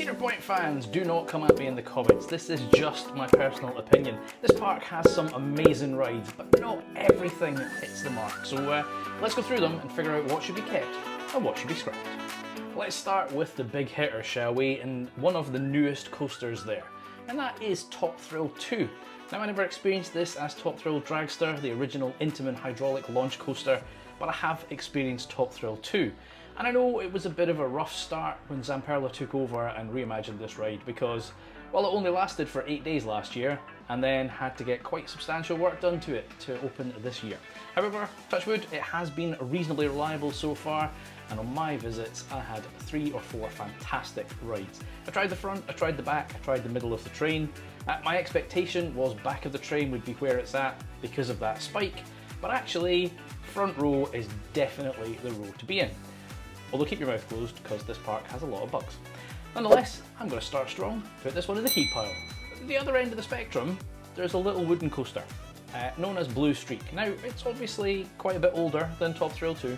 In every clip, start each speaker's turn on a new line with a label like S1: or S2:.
S1: Cedar Point fans, do not come at me in the comments. This is just my personal opinion. This park has some amazing rides, but not everything hits the mark. So let's go through them and figure out what should be kept and what should be scrapped. Let's start with the big hitter, shall we, and one of the newest coasters there, and that is Top Thrill 2. Now, I never experienced this as Top Thrill Dragster, the original Intamin hydraulic launch coaster, but I have experienced Top Thrill 2. And I know it was a bit of a rough start when Zamperla took over and reimagined this ride because, well, it only lasted for 8 days last year and then had to get quite substantial work done to it to open this year. However, touch wood, it has been reasonably reliable so far, and on my visits I had 3 or 4 fantastic rides. I tried the front, I tried the back, I tried the middle of the train. My expectation was back of the train would be where it's at because of that spike, but actually front row is definitely the row to be in. Although keep your mouth closed because this park has a lot of bugs. Nonetheless, I'm going to start strong, put this one in the heat pile. At the other end of the spectrum, there's a little wooden coaster, known as Blue Streak. Now, it's obviously quite a bit older than Top Thrill 2,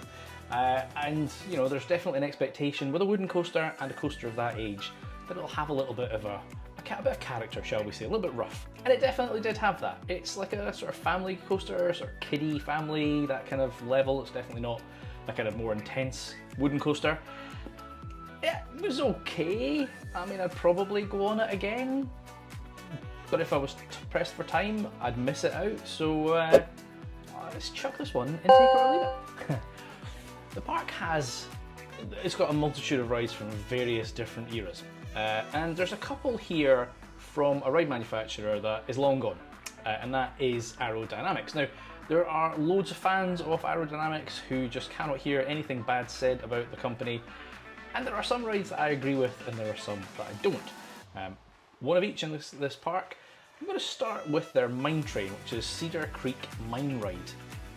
S1: and you know, there's definitely an expectation with a wooden coaster and a coaster of that age that it'll have a little bit of a bit of character, shall we say, a little bit rough. And it definitely did have that. It's like a sort of family coaster, sort of kiddie family, that kind of level. It's definitely not a kind of more intense wooden coaster. It was okay. I mean, I'd probably go on it again, but if I was pressed for time, I'd miss it out. So let's chuck this one and take it or leave it. The park it's got a multitude of rides from various different eras, and there's a couple here from a ride manufacturer that is long gone, and that is Aerodynamics. Now, there are loads of fans of Aerodynamics who just cannot hear anything bad said about the company, and there are some rides that I agree with and there are some that I don't. One of each in this park. I'm going to start with their mine train, which is Cedar Creek Mine Ride.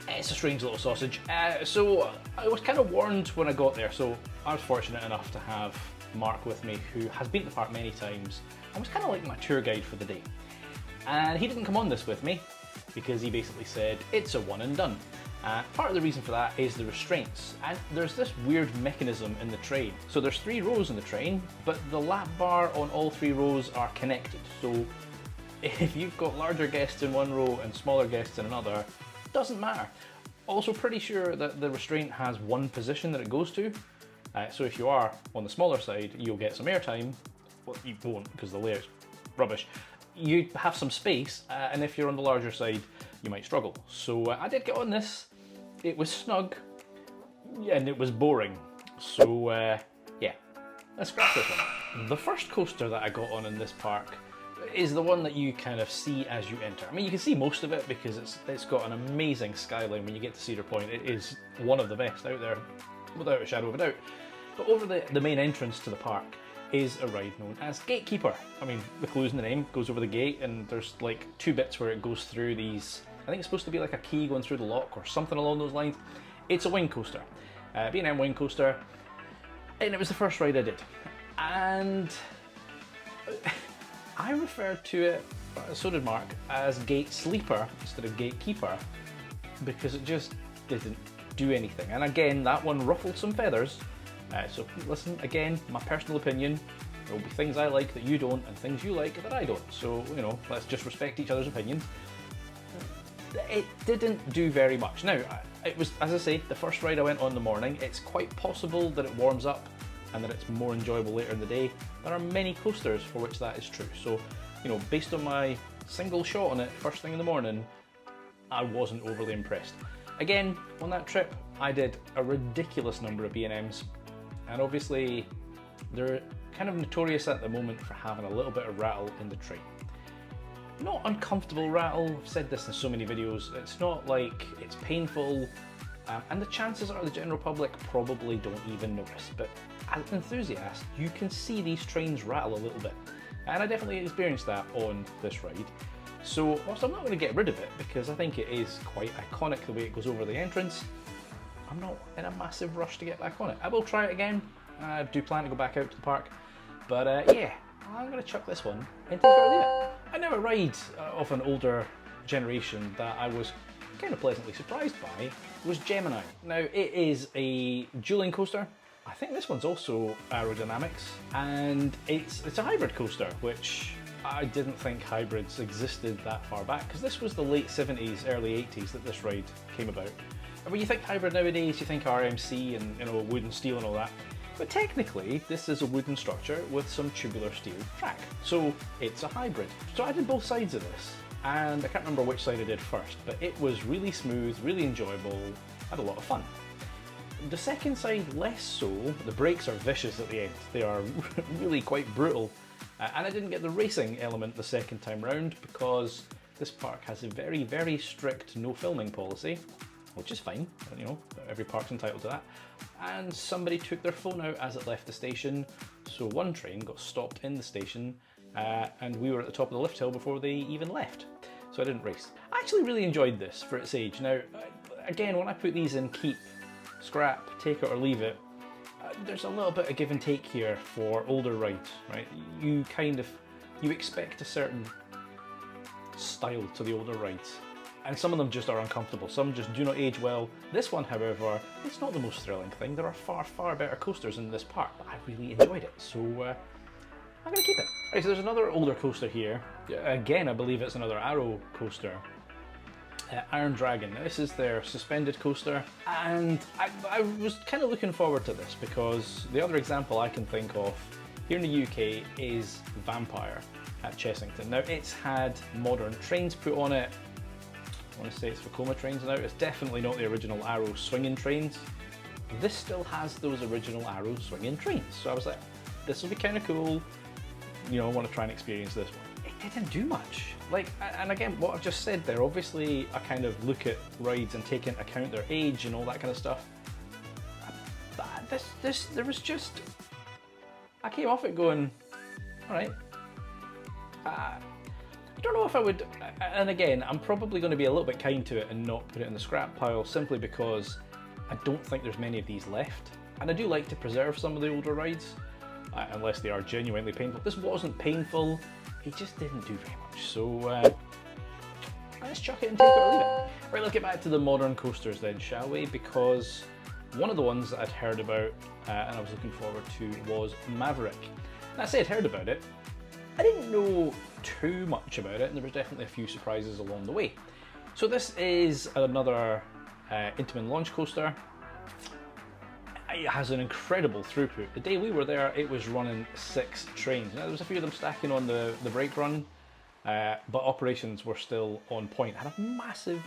S1: It's a strange little sausage. So I was kind of warned when I got there, so I was fortunate enough to have Mark with me, who has been to the park many times and was kind of like my tour guide for the day. And he didn't come on this with me because he basically said it's a one and done. Part of the reason for that is the restraints, and there's this weird mechanism in the train. So there's 3 rows in the train, but the lap bar on all 3 rows are connected. So if you've got larger guests in one row and smaller guests in another, doesn't matter. Also pretty sure that the restraint has one position that it goes to. So if you are on the smaller side, you'll get some airtime. Well, you won't because the layer's rubbish. You have some space, and if you're on the larger side, you might struggle. So I did get on this. It was snug, and it was boring. So yeah, let's scrap this one. The first coaster that I got on in this park is the one that you kind of see as you enter. I mean, you can see most of it because it's got an amazing skyline when you get to Cedar Point. It is one of the best out there, without a shadow of a doubt. But over the main entrance to the park is a ride known as Gatekeeper. I mean, the clue's in the name, goes over the gate, and there's like 2 bits where it goes through these, I think it's supposed to be like a key going through the lock or something along those lines. It's a wing coaster, B&M wing coaster, and it was the first ride I did. And I referred to it, so did Mark, as Gate Sleeper instead of Gatekeeper because it just didn't do anything. And again, that one ruffled some feathers. So listen, again, my personal opinion. There will be things I like that you don't and things you like that I don't. So, you know, let's just respect each other's opinions. It didn't do very much. Now, it was, as I say, the first ride I went on in the morning. It's quite possible that it warms up and that it's more enjoyable later in the day. There are many coasters for which that is true. So, you know, based on my single shot on it first thing in the morning, I wasn't overly impressed. Again, on that trip, I did a ridiculous number of B&Ms, and obviously they're kind of notorious at the moment for having a little bit of rattle in the train. Not uncomfortable rattle, I've said this in so many videos, it's not like it's painful, and the chances are the general public probably don't even notice, but as an enthusiast, you can see these trains rattle a little bit, and I definitely experienced that on this ride. So whilst I'm not going to get rid of it because I think it is quite iconic the way it goes over the entrance, I'm not in a massive rush to get back on it. I will try it again. I do plan to go back out to the park, but yeah, I'm going to chuck this one and take it or leave it. Another ride of an older generation that I was kind of pleasantly surprised by was Gemini. Now, it is a dueling coaster, I think this one's also aerodynamics, and it's a hybrid coaster, which I didn't think hybrids existed that far back, because this was the late 70s, early 80s that this ride came about. And when you think hybrid nowadays, you think RMC and, you know, wood and steel and all that. But technically, this is a wooden structure with some tubular steel track. So it's a hybrid. So I did both sides of this, and I can't remember which side I did first, but it was really smooth, really enjoyable, had a lot of fun. The second side, less so. The brakes are vicious at the end. They are really quite brutal. And I didn't get the racing element the second time round because this park has a very, very strict no filming policy, which is fine, you know, every park's entitled to that. And somebody took their phone out as it left the station, so one train got stopped in the station, and we were at the top of the lift hill before they even left. So I didn't race. I actually really enjoyed this for its age. Now, again, when I put these in keep, scrap, take it or leave it, there's a little bit of give and take here for older rides, right? You expect a certain style to the older rides, and some of them just are uncomfortable. Some just do not age well. This one, however, it's not the most thrilling thing. There are far, far better coasters in this park, but I really enjoyed it, so I'm gonna keep it. Right, so there's another older coaster here. Again, I believe it's another Arrow coaster. Iron Dragon. Now, this is their suspended coaster, and I was kind of looking forward to this because the other example I can think of here in the UK is Vampire at Chessington. Now, it's had modern trains put on it. I want to say it's Vekoma trains now. It's definitely not the original Arrow swinging trains. This still has those original Arrow swinging trains. So I was like, this will be kind of cool. You know, I want to try and experience this one. It didn't do much. Like, and again, what I've just said there, obviously I kind of look at rides and take into account their age and all that kind of stuff. There was just, I came off it going, all right. I don't know if I would, and again, I'm probably going to be a little bit kind to it and not put it in the scrap pile simply because I don't think there's many of these left. And I do like to preserve some of the older rides, unless they are genuinely painful. This wasn't painful. It just didn't do very much, so let's chuck it and take it or leave it. Right, let's get back to the modern coasters then, shall we? Because one of the ones that I'd heard about and I was looking forward to was Maverick. And I say I'd heard about it, I didn't know too much about it, and there was definitely a few surprises along the way. So this is another Intamin launch coaster. It has an incredible throughput. The day we were there, it was running 6 trains. Now, there was a few of them stacking on the brake run, but operations were still on point. I had a massive,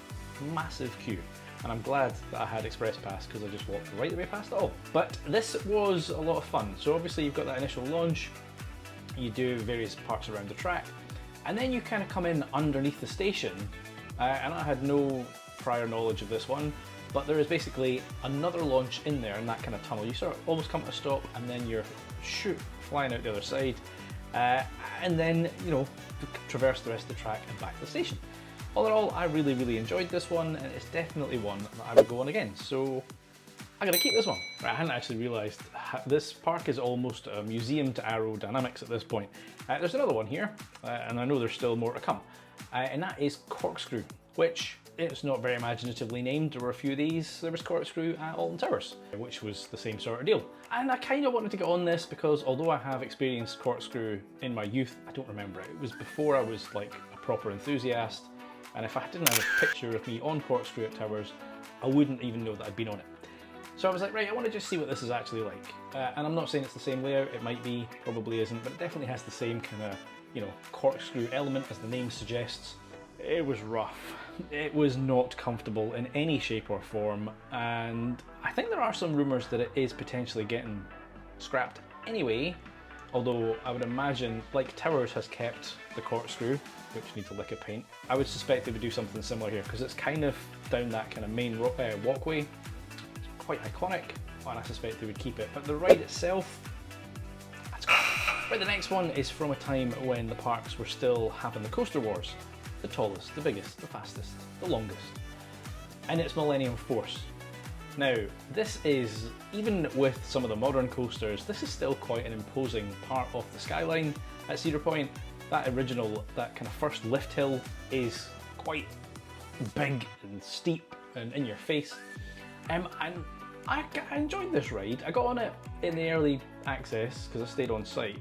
S1: massive queue, and I'm glad that I had Express Pass because I just walked right the way past it all. But this was a lot of fun. So obviously you've got that initial launch, you do various parts around the track, and then you kind of come in underneath the station, and I had no prior knowledge of this one, but there is basically another launch in there in that kind of tunnel. You sort of almost come to a stop and then you're flying out the other side, and then, you know, traverse the rest of the track and back to the station. All in all, I really, really enjoyed this one, and it's definitely one that I would go on again. So I'm gonna keep this one. Right, I hadn't actually realized this park is almost a museum to aerodynamics at this point. There's another one here, and I know there's still more to come, and that is Corkscrew, which it's not very imaginatively named. There were a few of these. There was Corkscrew at Alton Towers, which was the same sort of deal. And I kind of wanted to get on this because although I have experienced Corkscrew in my youth, I don't remember it. It was before I was like a proper enthusiast, and if I didn't have a picture of me on Corkscrew at Towers, I wouldn't even know that I'd been on it. So I was like, right, I want to just see what this is actually like. And I'm not saying it's the same layout, it might be, probably isn't, but it definitely has the same kind of, you know, corkscrew element as the name suggests. It was rough. It was not comfortable in any shape or form, and I think there are some rumours that it is potentially getting scrapped anyway, although I would imagine, like Towers has kept the corkscrew, which needs a lick of paint, I would suspect they would do something similar here, because it's kind of down that kind of main walkway. It's quite iconic, and I suspect they would keep it, but the ride itself, that's great. Right, the next one is from a time when the parks were still having the coaster wars. The tallest, the biggest, the fastest, the longest. And it's Millennium Force. Now, this is, even with some of the modern coasters, this is still quite an imposing part of the skyline at Cedar Point. That original, that kind of first lift hill is quite big and steep and in your face. And I enjoyed this ride. I got on it in the early access because I stayed on site.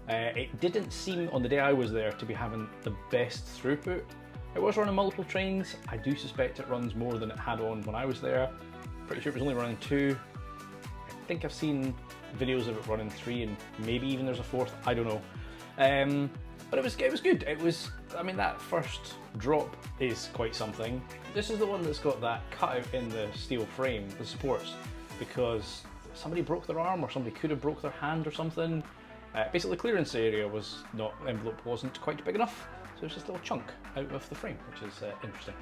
S1: It didn't seem on the day I was there to be having the best throughput. It was running multiple trains. I do suspect it runs more than it had on when I was there. Pretty sure it was only running 2. I think I've seen videos of it running 3 and maybe even there's a 4th, I don't know. But it was good. It was, I mean, that first drop is quite something. This is the one that's got that cutout in the steel frame, the supports, because somebody broke their arm or somebody could have broke their hand or something. Basically the clearance area was not, envelope wasn't quite big enough, so there's this little chunk out of the frame, which is interesting.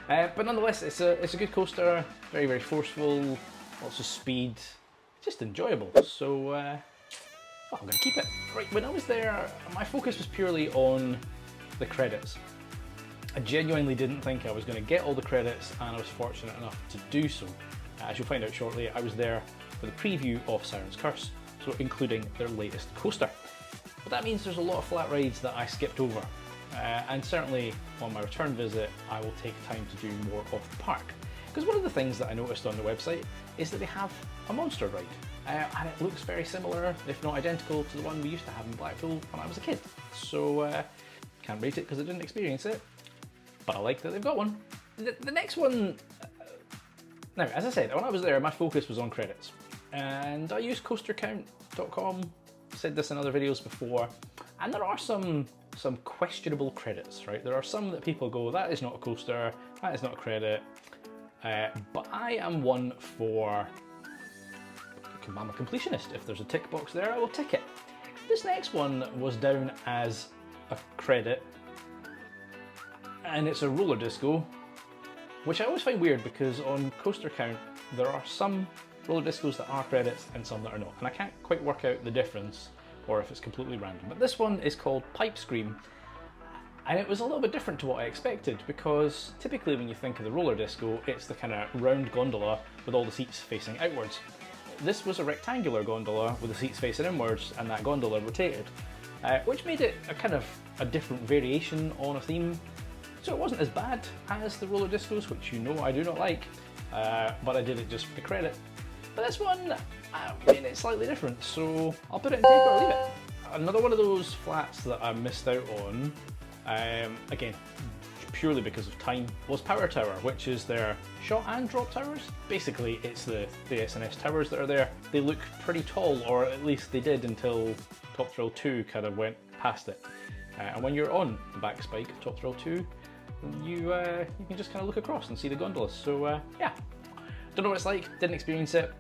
S1: But nonetheless, it's a good coaster, very, very forceful, lots of speed, just enjoyable. So I'm going to keep it. Right, when I was there, my focus was purely on the credits. I genuinely didn't think I was going to get all the credits, and I was fortunate enough to do so. As you'll find out shortly, I was there for the preview of Sirens Curse, so including their latest coaster. But that means there's a lot of flat rides that I skipped over. And certainly on my return visit, I will take time to do more of the park. Because one of the things that I noticed on the website is that they have a monster ride. And it looks very similar, if not identical, to the one we used to have in Blackpool when I was a kid. So can't rate it because I didn't experience it, but I like that they've got one. The next one, now as I said, when I was there, my focus was on credits. And I used coastercount.com, said this in other videos before, and there are some questionable credits, right? There are some that people go, that is not a coaster, that is not a credit, but I am one for, I'm a completionist. If there's a tick box there, I will tick it. This next one was down as a credit, and it's a roller disco, which I always find weird because on Coaster Count there are some roller discos that are credits and some that are not, and I can't quite work out the difference or if it's completely random. But this one is called Pipe Scream, and it was a little bit different to what I expected, because typically when you think of the roller disco, it's the kind of round gondola with all the seats facing outwards. This was a rectangular gondola with the seats facing inwards, and that gondola rotated, which made it a kind of a different variation on a theme. So it wasn't as bad as the roller discos, which you know I do not like, but I did it just for the credit. But this one, made it slightly different, so I'll put it in take it or leave it. Another one of those flats that I missed out on, again, purely because of time, was Power Tower, which is their shot and drop towers. Basically, it's the SNS towers that are there. They look pretty tall, or at least they did until Top Thrill 2 kind of went past it. And when you're on the back spike of Top Thrill 2, you can just kind of look across and see the gondolas. So yeah, don't know what it's like, didn't experience it.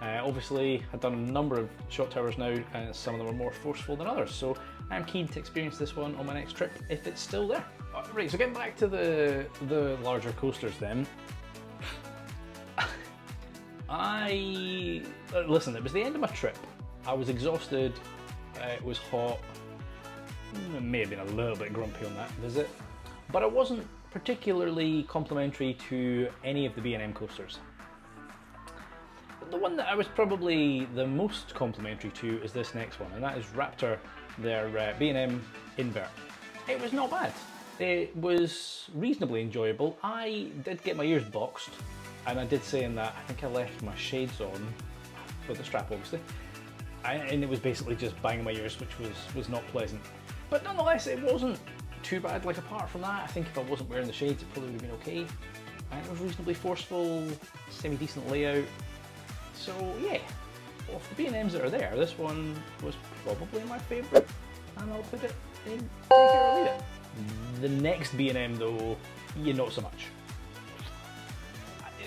S1: Obviously, I've done a number of shot towers now, and some of them are more forceful than others, so I'm keen to experience this one on my next trip if it's still there. Right, so getting back to the larger coasters then. Listen, it was the end of my trip. I was exhausted, it was hot, I may have been a little bit grumpy on that visit, but I wasn't particularly complimentary to any of the B&M coasters. The one that I was probably the most complimentary to is this next one, and that is Raptor, their B&M invert. It was not bad. It was reasonably enjoyable. I did get my ears boxed, and I did say in that, I think I left my shades on, with the strap obviously, and it was basically just banging my ears, which was not pleasant. But nonetheless, it wasn't too bad. Like, apart from that, I think if I wasn't wearing the shades, it probably would have been okay. And it was reasonably forceful, semi-decent layout. So yeah, of the B&Ms that are there, this one was probably my favourite, and I'll put it in take it or leave it. The next B&M though, yeah, not so much.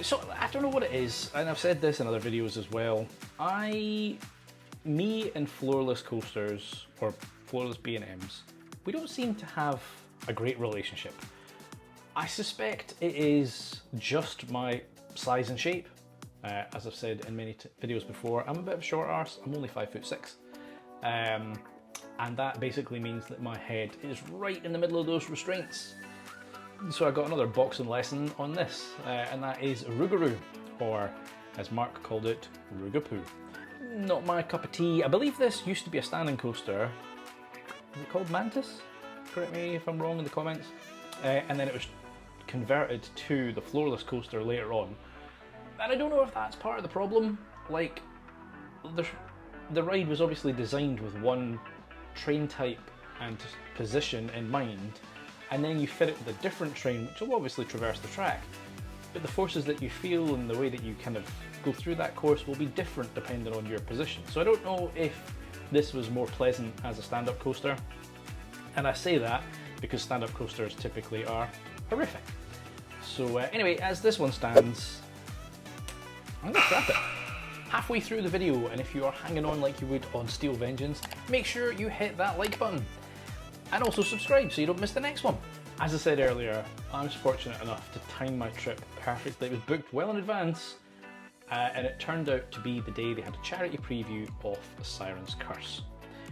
S1: So I don't know what it is, and I've said this in other videos as well. Me and floorless coasters, or floorless B&Ms, we don't seem to have a great relationship. I suspect it is just my size and shape. As I've said in many videos before, I'm a bit of a short arse, I'm only 5'6", and that basically means that my head is right in the middle of those restraints. So I got another boxing lesson on this, and that is Rougarou, or as Mark called it, Rougarou. Not my cup of tea. I believe this used to be a standing coaster. Is it called Mantis? Correct me if I'm wrong in the comments. And then it was converted to the floorless coaster later on. And I don't know if that's part of the problem. Like, the ride was obviously designed with one train type and position in mind, and then you fit it with a different train, which will obviously traverse the track. But the forces that you feel and the way that you kind of go through that course will be different depending on your position. So I don't know if this was more pleasant as a stand-up coaster. And I say that because stand-up coasters typically are horrific. So anyway, as this one stands, I'm gonna scrap it. Halfway through the video, and if you are hanging on like you would on Steel Vengeance, make sure you hit that like button. And also subscribe so you don't miss the next one. As I said earlier, I was fortunate enough to time my trip perfectly. It was booked well in advance, and it turned out to be the day they had a charity preview of Sirens Curse.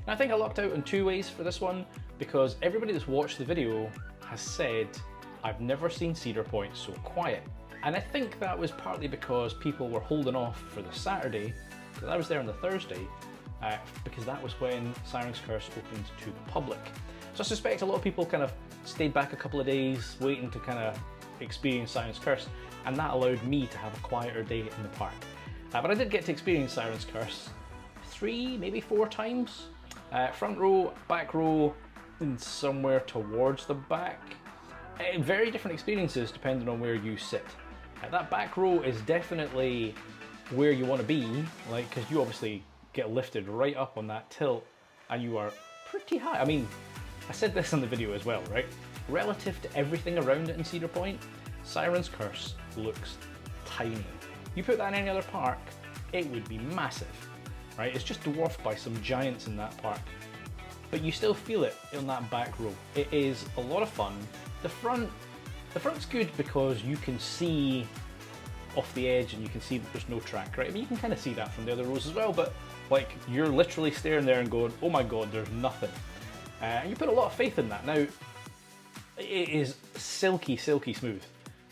S1: And I think I lucked out in two ways for this one, because everybody that's watched the video has said, I've never seen Cedar Point so quiet. And I think that was partly because people were holding off for the Saturday, because I was there on the Thursday, because that was when Sirens Curse opened to the public. So I suspect a lot of people kind of stayed back a couple of days waiting to kind of experience Sirens Curse, and that allowed me to have a quieter day in the park. But I did get to experience Sirens Curse 3, maybe 4 times. Front row, back row, and somewhere towards the back. Very different experiences depending on where you sit. That back row is definitely where you want to be, like, because you obviously get lifted right up on that tilt and you are pretty high. I mean, I said this in the video as well, right? Relative to everything around it in Cedar Point, Sirens Curse looks tiny. You put that in any other park, it would be massive, right? It's just dwarfed by some giants in that park. But you still feel it on that back row. It is a lot of fun. The front's good because you can see off the edge and you can see that there's no track, right? I mean, you can kind of see that from the other rows as well, but like, you're literally staring there and going, oh my god, there's nothing. And you put a lot of faith in that. Now, it is silky, silky smooth.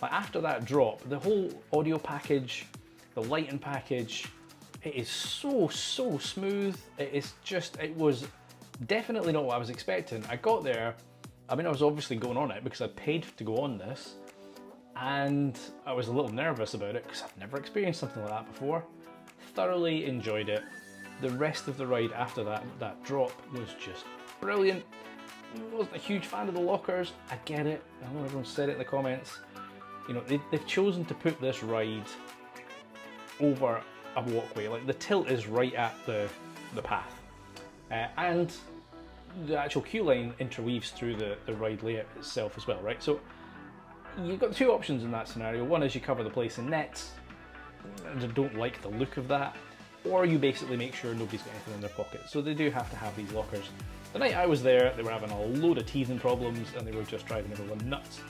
S1: Like, after that drop, the whole audio package, the lighting package, it is so smooth. It was definitely not what I was expecting. I got there, I mean, I was obviously going on it because I'd paid to go on this, and I was a little nervous about it because I've never experienced something like that before. Thoroughly enjoyed it. The rest of the ride after that drop was just brilliant. Wasn't a huge fan of the lockers. I get it. I know everyone said it in the comments. You know, they've chosen to put this ride over a walkway. Like, the tilt is right at the path, and the actual queue line interweaves through the ride layout itself as well, right? So you've got two options in that scenario. One is you cover the place in nets, and I don't like the look of that, or you basically make sure nobody's got anything in their pocket. So they do have to have these lockers. The night I was there, they were having a load of teething problems and they were just driving everyone nuts.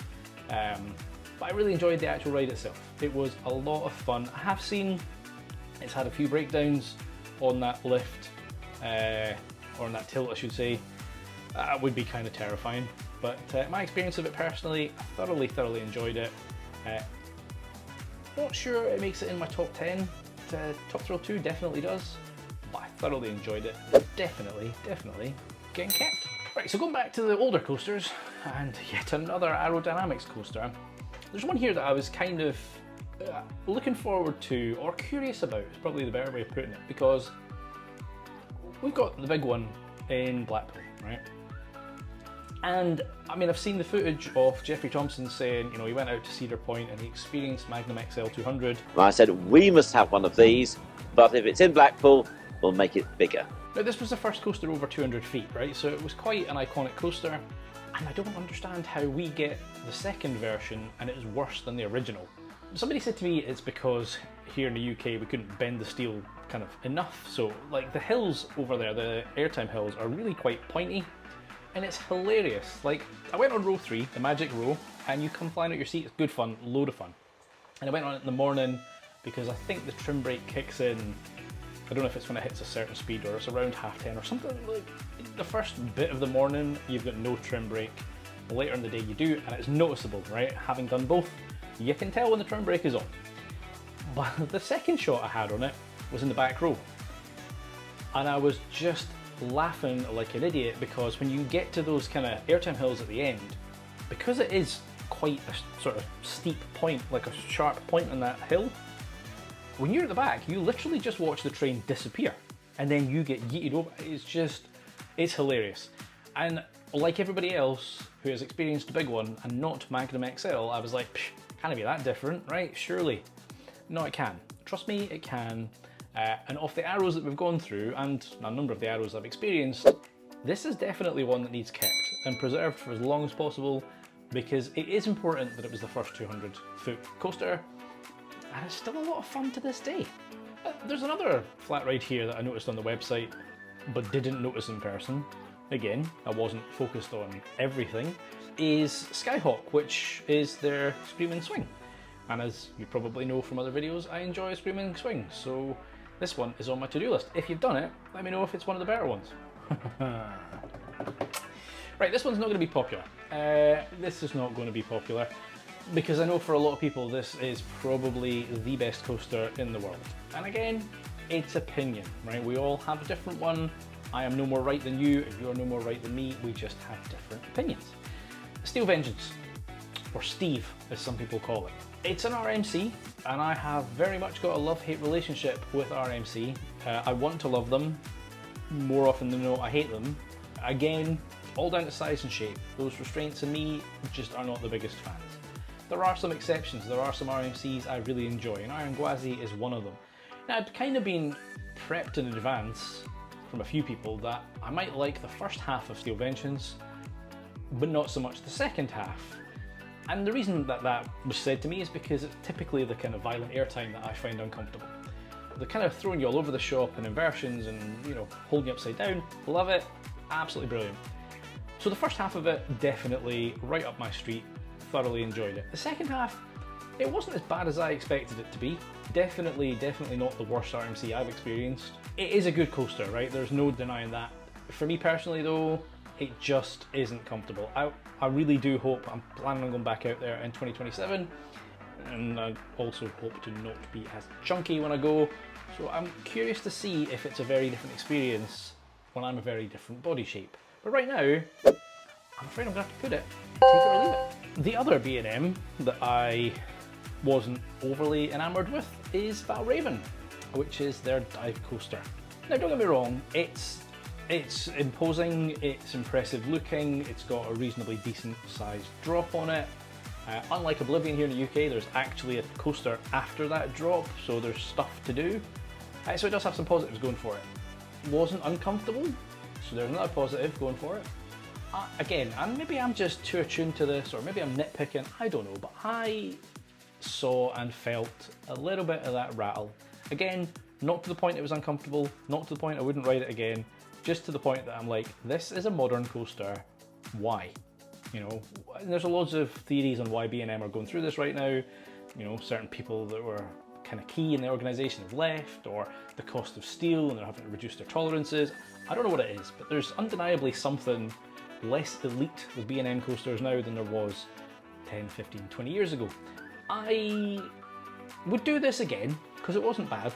S1: But I really enjoyed the actual ride itself. It was a lot of fun. I have seen it's had a few breakdowns on that lift, or on that tilt I should say. That would be kind of terrifying. But my experience of it personally, I thoroughly enjoyed it. Not sure it makes it in my top 10. Top Thrill 2 definitely does, but I thoroughly enjoyed it. Definitely getting kept. Right, so going back to the older coasters, and yet another aerodynamics coaster. There's one here that I was kind of looking forward to, or curious about, is probably the better way of putting it, because we've got the big one in Blackpool, right? And I mean, I've seen the footage of Jeffrey Thompson saying, you know, he went out to Cedar Point and he experienced Magnum XL-200.
S2: I said, we must have one of these, but if it's in Blackpool, we'll make it bigger.
S1: Now, this was the first coaster over 200 feet, right? So it was quite an iconic coaster, and I don't understand how we get the second version and it is worse than the original. Somebody said to me it's because here in the UK we couldn't bend the steel kind of enough. So like the hills over there, the airtime hills, are really quite pointy. And it's hilarious. Like, I went on row 3, the magic row, and you come flying out your seat. It's good fun, load of fun. And I went on it in the morning because I think the trim brake kicks in, I don't know if it's when it hits a certain speed or it's around 10:30 or something. Like, the first bit of the morning, you've got no trim brake. Later in the day you do, and it's noticeable, right? Having done both, you can tell when the trim brake is on. But the second shot I had on it was in the back row. And I was just laughing like an idiot because when you get to those kind of airtime hills at the end, because it is quite a sort of steep point, like a sharp point on that hill, when you're at the back, you literally just watch the train disappear and then you get yeeted over. It's hilarious. And like everybody else who has experienced a big one and not Magnum XL, I was like, can it be that different, right? Surely. No, it can. Trust me, it can. And off the arrows that we've gone through, and a number of the arrows I've experienced, this is definitely one that needs kept and preserved for as long as possible, because it is important that it was the first 200-foot coaster, and it's still a lot of fun to this day. There's another flat ride here that I noticed on the website, but didn't notice in person. Again, I wasn't focused on everything, is Skyhawk, which is their screaming swing. And as you probably know from other videos, I enjoy screaming swings, so this one is on my to-do list. If you've done it, let me know if it's one of the better ones. Right, this one's not going to be popular. This is not going to be popular, because I know for a lot of people this is probably the best coaster in the world. And again, it's opinion, right? We all have a different one. I am no more right than you, and you're no more right than me. We just have different opinions. Steel Vengeance, or Steve as some people call it. It's an RMC, and I have very much got a love-hate relationship with RMC. I want to love them. More often than not, I hate them. Again, all down to size and shape. Those restraints in me just are not the biggest fans. There are some exceptions. There are some RMCs I really enjoy, and Iron Gwazi is one of them. Now, I'd kind of been prepped in advance from a few people that I might like the first half of Steel Vengeance, but not so much the second half. And the reason that that was said to me is because it's typically the kind of violent airtime that I find uncomfortable. The kind of throwing you all over the shop and inversions and, you know, holding you upside down, love it, absolutely brilliant. So the first half of it, definitely right up my street, thoroughly enjoyed it. The second half, it wasn't as bad as I expected it to be. Definitely not the worst RMC I've experienced. It is a good coaster, right? There's no denying that. For me personally though, it just isn't comfortable. I really do hope, I'm planning on going back out there in 2027, and I also hope to not be as chunky when I go, so I'm curious to see if it's a very different experience when I'm a very different body shape. But right now, I'm afraid I'm going to have to put it, take it or leave it. The other B&M that I wasn't overly enamoured with is Valravn, which is their dive coaster. Now don't get me wrong, it's imposing, it's impressive looking, it's got a reasonably decent sized drop on it. Unlike Oblivion here in the UK, there's actually a coaster after that drop, so there's stuff to do. So it does have some positives going for it. Wasn't uncomfortable, so there's another positive going for it. Again, and maybe I'm just too attuned to this, or maybe I'm nitpicking, I don't know, but I saw and felt a little bit of that rattle. Again, not to the point it was uncomfortable, not to the point I wouldn't ride it again, just to the point that I'm like, this is a modern coaster, why? You know, and there's loads of theories on why B&M are going through this right now. You know, certain people that were kind of key in the organisation have left, or the cost of steel and they're having to reduce their tolerances. I don't know what it is, but there's undeniably something less elite with B&M coasters now than there was 10, 15, 20 years ago. I would do this again, because it wasn't bad,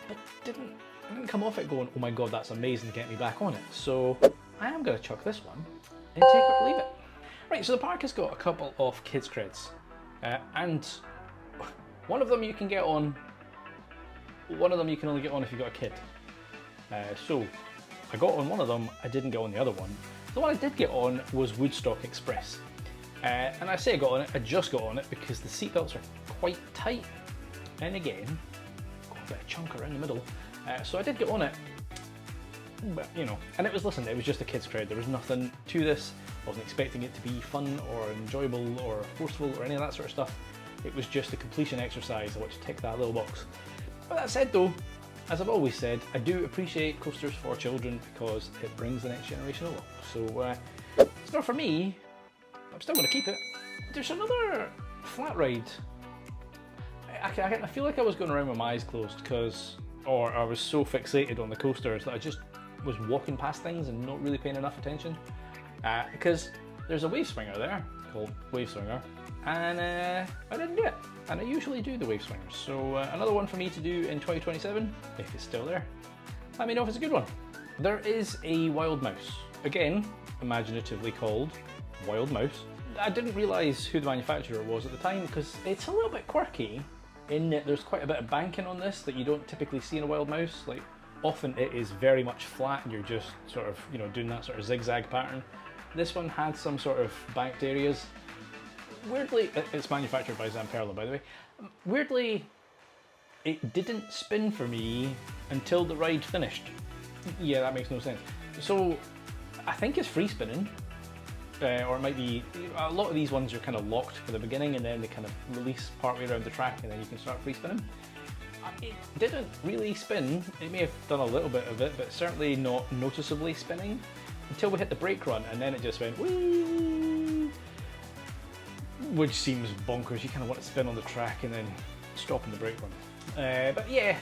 S1: but I didn't come off it going, oh my god, that's amazing, get me back on it. So I am going to chuck this one and take it or leave it. Right, so the park has got a couple of kids creds, and one of them you can get on, one of them you can only get on if you've got a kid. So I got on one of them, I didn't get on the other one. The one I did get on was Woodstock Express. And I say I got on it, I just got on it because the seatbelts are quite tight. And again, got a bit of chunk around the middle. So I did get on it, but you know, and it was just a kid's crowd. There was nothing to this. I wasn't expecting it to be fun or enjoyable or forceful or any of that sort of stuff. It was just a completion exercise. I want to tick that little box. But that said though, as I've always said, I do appreciate coasters for children because it brings the next generation along. So it's not for me, I'm still going to keep it. There's another flat ride. I feel like I was going around with my eyes closed or I was so fixated on the coasters that I just was walking past things and not really paying enough attention. Because there's a wave swinger there called Wave Swinger, and I didn't do it. And I usually do the wave swingers. So another one for me to do in 2027, if it's still there. Let me know if it's a good one. There is a Wild Mouse. Again, imaginatively called Wild Mouse. I didn't realise who the manufacturer was at the time because it's a little bit quirky, in that there's quite a bit of banking on this that you don't typically see in a wild mouse. Like, often it is very much flat and you're just sort of, you know, doing that sort of zigzag pattern. This one had some sort of banked areas. Weirdly, it's manufactured by Zamperla, by the way. Weirdly, it didn't spin for me until the ride finished. Yeah, that makes no sense. So, I think it's free spinning. Or it might be, a lot of these ones are kind of locked for the beginning and then they kind of release partway around the track and then you can start free spinning. It didn't really spin. It may have done a little bit of it, but certainly not noticeably spinning until we hit the brake run, and then it just went whee, which seems bonkers. You kind of want to spin on the track and then stop in the brake run. But yeah,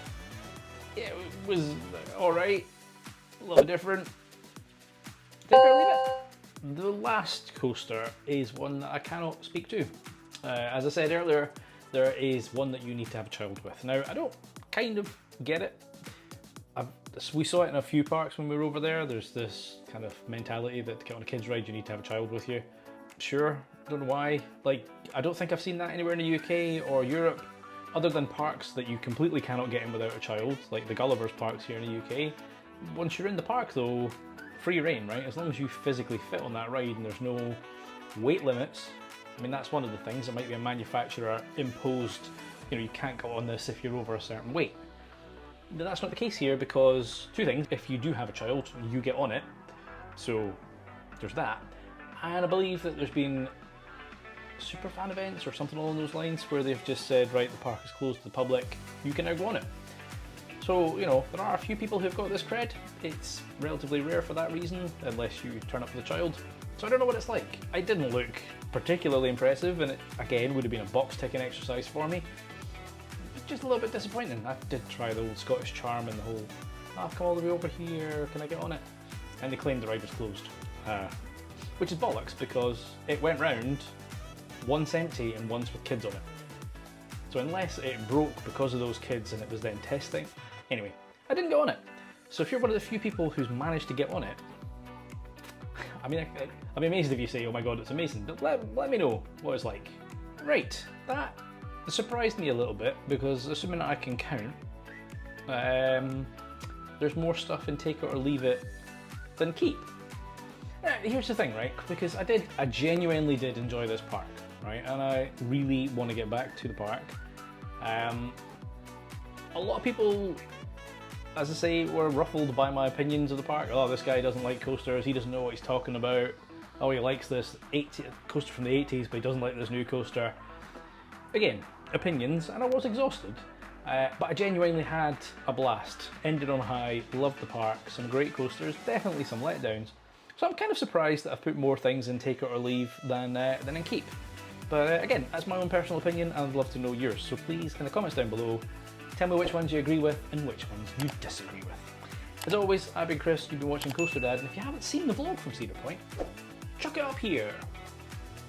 S1: it was all right, a little different. Take it or leave it. The last coaster is one that I cannot speak to. As I said earlier, there is one that you need to have a child with. Now, I don't kind of get it. We saw it in a few parks when we were over there. There's this kind of mentality that to get on a kids ride, you need to have a child with you. Sure, don't know why. Like, I don't think I've seen that anywhere in the UK or Europe, other than parks that you completely cannot get in without a child, like the Gulliver's parks here in the UK. Once you're in the park though, free reign, right? As long as you physically fit on that ride and there's no weight limits. I mean, that's one of the things. It might be a manufacturer imposed, you know, you can't go on this if you're over a certain weight. But that's not the case here because two things. If you do have a child, you get on it. So there's that. And I believe that there's been superfan events or something along those lines where they've just said, right, the park is closed to the public, you can now go on it. So, you know, there are a few people who've got this cred. It's relatively rare for that reason, unless you turn up with a child. So I don't know what it's like. It didn't look particularly impressive, and it, again, would have been a box ticking exercise for me. It's just a little bit disappointing. I did try the old Scottish charm and the whole, I've come all the way over here, can I get on it? And they claimed the ride was closed. Which is bollocks, because it went round once empty and once with kids on it. So unless it broke because of those kids and it was then testing, anyway, I didn't go on it. So if you're one of the few people who's managed to get on it, I mean, I'd be amazed if you say, oh my god, it's amazing, but let me know what it's like. Right, that surprised me a little bit, because assuming that I can count, there's more stuff in Take It or Leave It than Keep. Here's the thing, right, because I genuinely did enjoy this park, right, and I really want to get back to the park. A lot of people, as I say, were ruffled by my opinions of the park. Oh, this guy doesn't like coasters, he doesn't know what he's talking about. Oh, he likes this coaster from the 80s, but he doesn't like this new coaster. Again, opinions, and I was exhausted. But I genuinely had a blast. Ended on high, loved the park, some great coasters, definitely some letdowns. So I'm kind of surprised that I've put more things in Take It or Leave than in Keep. But again, that's my own personal opinion, and I'd love to know yours. So please, in the comments down below, tell me which ones you agree with and which ones you disagree with. As always, I've been Chris, you've been watching Coaster Dad, and if you haven't seen the vlog from Cedar Point, chuck it up here.